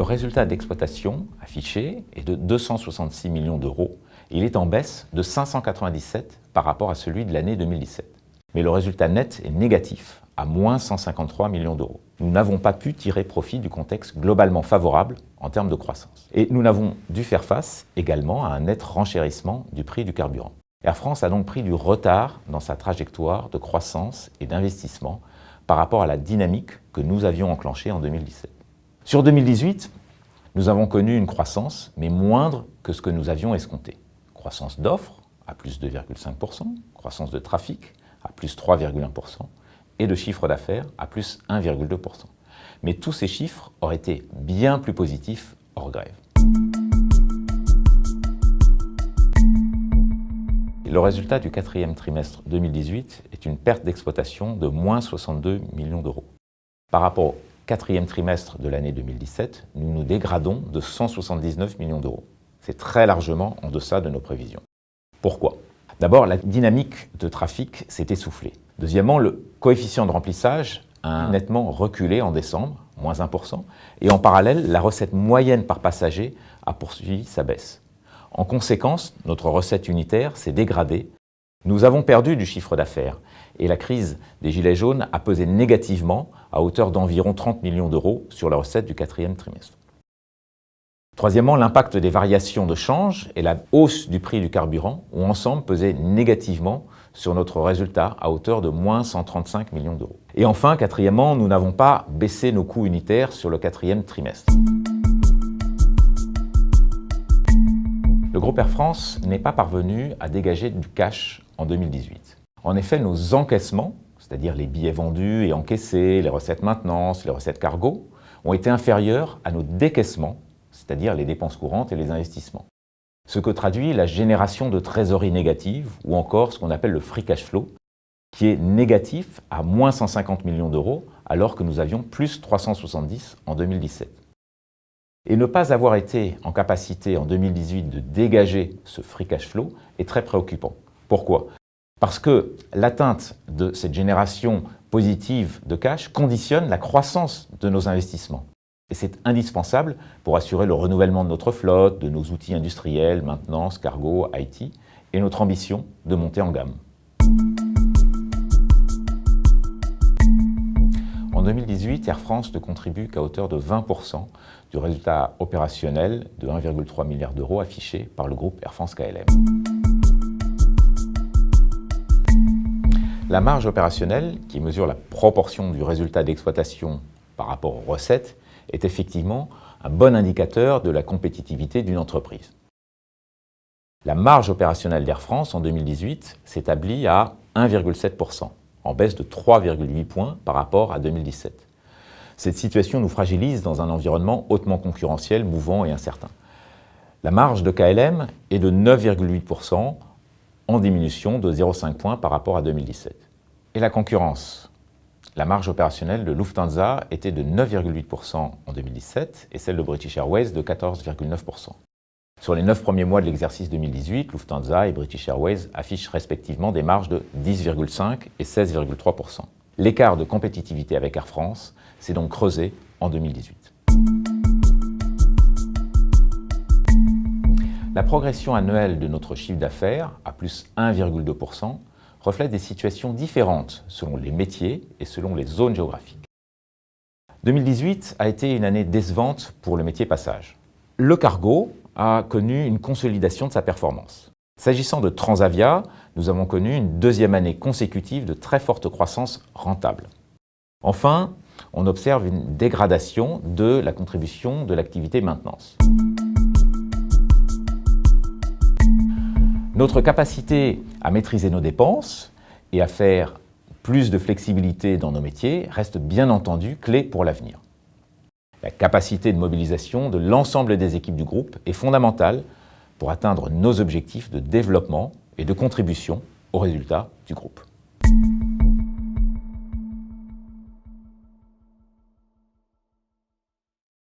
résultat d'exploitation affiché est de 266 millions d'euros. Il est en baisse de 597 par rapport à celui de l'année 2017. Mais le résultat net est négatif, à moins 153 millions d'euros. Nous n'avons pas pu tirer profit du contexte globalement favorable en termes de croissance. Et nous n'avons dû faire face également à un net renchérissement du prix du carburant. Air France a donc pris du retard dans sa trajectoire de croissance et d'investissement par rapport à la dynamique que nous avions enclenchée en 2017. Sur 2018, nous avons connu une croissance, mais moindre que ce que nous avions escompté. Croissance d'offres à plus 2,5%, croissance de trafic à plus 3,1% et de chiffre d'affaires à plus 1,2%. Mais tous ces chiffres auraient été bien plus positifs hors grève. Le résultat du quatrième trimestre 2018 est une perte d'exploitation de moins 62 millions d'euros. Par rapport au quatrième trimestre de l'année 2017, nous nous dégradons de 179 millions d'euros. C'est très largement en deçà de nos prévisions. Pourquoi? D'abord, la dynamique de trafic s'est essoufflée. Deuxièmement, le coefficient de remplissage a nettement reculé en décembre, moins 1%, et en parallèle, la recette moyenne par passager a poursuivi sa baisse. En conséquence, notre recette unitaire s'est dégradée. Nous avons perdu du chiffre d'affaires et la crise des Gilets jaunes a pesé négativement à hauteur d'environ 30 millions d'euros sur la recette du quatrième trimestre. Troisièmement, l'impact des variations de change et la hausse du prix du carburant ont ensemble pesé négativement sur notre résultat à hauteur de moins 135 millions d'euros. Et enfin, quatrièmement, nous n'avons pas baissé nos coûts unitaires sur le quatrième trimestre. Le groupe Air France n'est pas parvenu à dégager du cash en 2018. En effet, nos encaissements, c'est-à-dire les billets vendus et encaissés, les recettes maintenance, les recettes cargo, ont été inférieurs à nos décaissements, c'est-à-dire les dépenses courantes et les investissements. Ce que traduit la génération de trésorerie négative, ou encore ce qu'on appelle le free cash flow, qui est négatif à moins 150 millions d'euros, alors que nous avions plus 370 en 2017. Et ne pas avoir été en capacité en 2018 de dégager ce free cash flow est très préoccupant. Pourquoi? Parce que l'atteinte de cette génération positive de cash conditionne la croissance de nos investissements. Et c'est indispensable pour assurer le renouvellement de notre flotte, de nos outils industriels, maintenance, cargo, IT, et notre ambition de monter en gamme. En 2018, Air France ne contribue qu'à hauteur de 20% du résultat opérationnel de 1,3 milliard d'euros affiché par le groupe Air France-KLM. La marge opérationnelle, qui mesure la proportion du résultat d'exploitation par rapport aux recettes, est effectivement un bon indicateur de la compétitivité d'une entreprise. La marge opérationnelle d'Air France en 2018 s'établit à 1,7%, en baisse de 3,8 points par rapport à 2017. Cette situation nous fragilise dans un environnement hautement concurrentiel, mouvant et incertain. La marge de KLM est de 9,8%, en diminution de 0,5 points par rapport à 2017. Et la concurrence? La marge opérationnelle de Lufthansa était de 9,8% en 2017 et celle de British Airways de 14,9%. Sur les 9 premiers mois de l'exercice 2018, Lufthansa et British Airways affichent respectivement des marges de 10,5 et 16,3%. L'écart de compétitivité avec Air France s'est donc creusé en 2018. La progression annuelle de notre chiffre d'affaires, à plus 1,2%, reflète des situations différentes selon les métiers et selon les zones géographiques. 2018 a été une année décevante pour le métier passage. Le cargo a connu une consolidation de sa performance. S'agissant de Transavia, nous avons connu une deuxième année consécutive de très forte croissance rentable. Enfin, on observe une dégradation de la contribution de l'activité maintenance. Notre capacité à maîtriser nos dépenses et à faire plus de flexibilité dans nos métiers reste bien entendu clé pour l'avenir. La capacité de mobilisation de l'ensemble des équipes du groupe est fondamentale pour atteindre nos objectifs de développement et de contribution aux résultats du groupe.